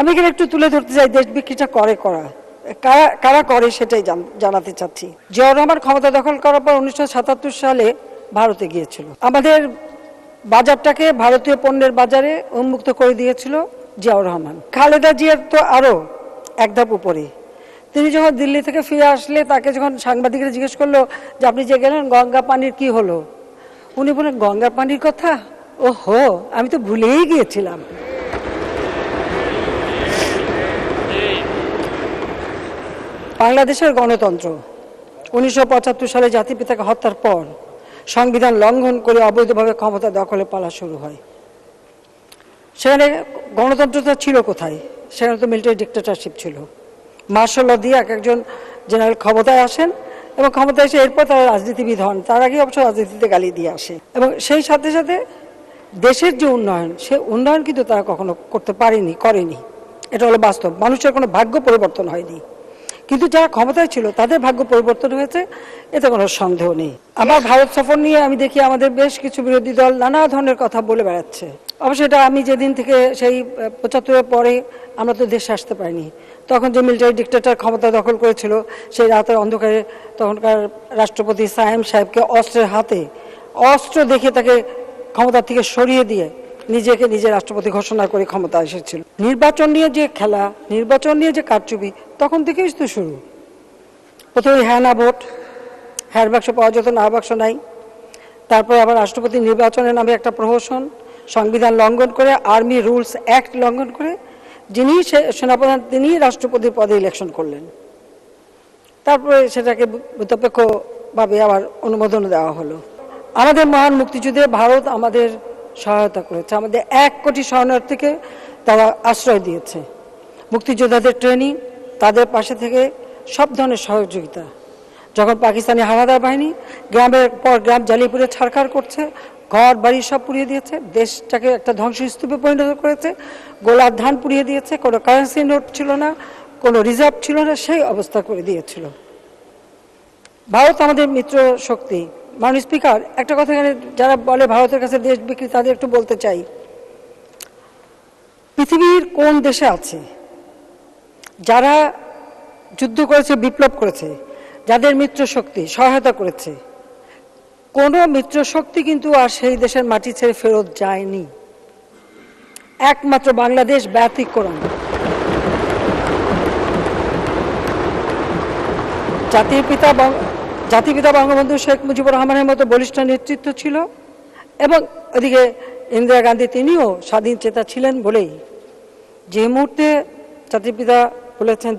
আমি এখানে একটু তুলে ধরতে চাই দেশ বিক্রিটা কারা করে সেটাই জানাতে চাচ্ছি। জিয়াউর রহমান ক্ষমতা দখল করার পর 1977 সালে ভারতে গিয়েছিল। আমাদের বাজারটাকে ভারতীয় পণ্যের বাজারে উন্মুক্ত করে দিয়েছিল জিয়াউর রহমান। খালেদা জিয়ার তো আরো এক ধাপ উপরে। তিনি যখন দিল্লি থেকে ফিরে আসলে তাকে যখন সাংবাদিকরা জিজ্ঞেস করলো যে আপনি যে গেলেন গঙ্গা পানির কি হলো, উনি বলেন গঙ্গা পানির কথা, ওহো আমি তো ভুলেই গিয়েছিলাম। বাংলাদেশের গণতন্ত্র 1975 সালে জাতিপিতাকে হত্যার পর সংবিধান লঙ্ঘন করে অবৈধভাবে ক্ষমতা দখলে পালা শুরু হয়। সেখানে গণতন্ত্রটা ছিল কোথায়? সেখানে তো মিলিটারি ডিক্টেটরশিপ ছিল। মার্শাল ল দিয়ে একজন জেনারেল ক্ষমতায় আসেন এবং ক্ষমতায় এসে এরপর তারা রাজনীতিবিদ হন। তার আগে অবশ্য রাজনীতিতে গালি দিয়ে আসে এবং সেই সাথে সাথে দেশের যে উন্নয়ন, সে উন্নয়ন কিন্তু তারা কখনো করতে করেনি। এটা হলো বাস্তব। মানুষের কোনো ভাগ্য পরিবর্তন হয়নি, কিন্তু যারা ক্ষমতায় ছিল তাদের ভাগ্য পরিবর্তন হয়েছে, এতে কোনো সন্দেহ নেই। আমার ভারত সফর নিয়ে আমি দেখি আমাদের বেশ কিছু বিরোধী দল নানা ধরনের কথা বলে বেড়াচ্ছে। অবশ্যই এটা আমি যেদিন থেকে সেই 75-এর পরে আমরা তো দেশে আসতে পারিনি, তখন যে মিলিটারি ডিক্টেটর ক্ষমতা দখল করেছিল, সেই রাতের অন্ধকারে তখনকার রাষ্ট্রপতি সায়েম সাহেবকে অস্ত্রের হাতে অস্ত্র দেখে তাকে ক্ষমতা থেকে সরিয়ে দিয়ে নিজে রাষ্ট্রপতি ঘোষণা করে ক্ষমতা এসেছিল। নির্বাচন নিয়ে যে খেলা, নির্বাচন নিয়ে যে কারচুপি তখন থেকেই তো শুরু। প্রথমে হ্যাঁ না ভোট, হ্যাঁ বাক্স পাওয়া যেত, না বাক্স নাই। তারপরে আবার রাষ্ট্রপতি নির্বাচনের নামে একটা প্রহসন, সংবিধান লঙ্ঘন করে, আর্মি রুলস অ্যাক্ট লঙ্ঘন করে যিনি সেনাপ্রধান তিনি রাষ্ট্রপতির পদে ইলেকশন করলেন। তারপরে সেটাকে নিরপেক্ষভাবে আবার অনুমোদন দেওয়া হলো। আমাদের মহান মুক্তিযুদ্ধে ভারত আমাদের সহায়তা করেছে, আমাদের 1 কোটি শরণার্থীকে তারা আশ্রয় দিয়েছে। মুক্তিযোদ্ধাদের ট্রেনিং, তাদের পাশে থেকে সব ধরনের সহযোগিতা। যখন পাকিস্তানি হানাদার বাহিনী গ্রামের পর গ্রাম জ্বালিয়ে পুড়ে ছারখার করছে, ঘর বাড়ি সব পুড়িয়ে দিয়েছে, দেশটাকে একটা ধ্বংসস্তূপে পরিণত করেছে, গোলার ধান পুড়িয়ে দিয়েছে, কোনো কারেন্সি নোট ছিল না, কোনো রিজার্ভ ছিল না, সেই অবস্থা করে দিয়েছিল। ভারত আমাদের মিত্র শক্তি। মাননীয় স্পিকার, একটা কথা এখানে যারা বলে ভারতের কাছে দেশ বিক্রি, তাদের একটু বলতে চাই, পৃথিবীর কোন দেশে আছে যারা যুদ্ধ করেছে, বিপ্লব করেছে, যাদের মিত্র শক্তি সহায়তা করেছে, কোন মিত্র শক্তি কিন্তু আর সেই দেশের মাটি ছেড়ে ফেরত যায়নি, একমাত্র বাংলাদেশ ব্যতিক্রম। জাতির পিতা বঙ্গবন্ধু শেখ মুজিবুর রহমানের মতো বলিষ্ঠ নেতৃত্ব ছিল এবং ওদিকে ইন্দিরা গান্ধী, তিনিও স্বাধীন চেতা ছিলেন বলেই যে মুহূর্তে জাতির পিতা বলেছেন যে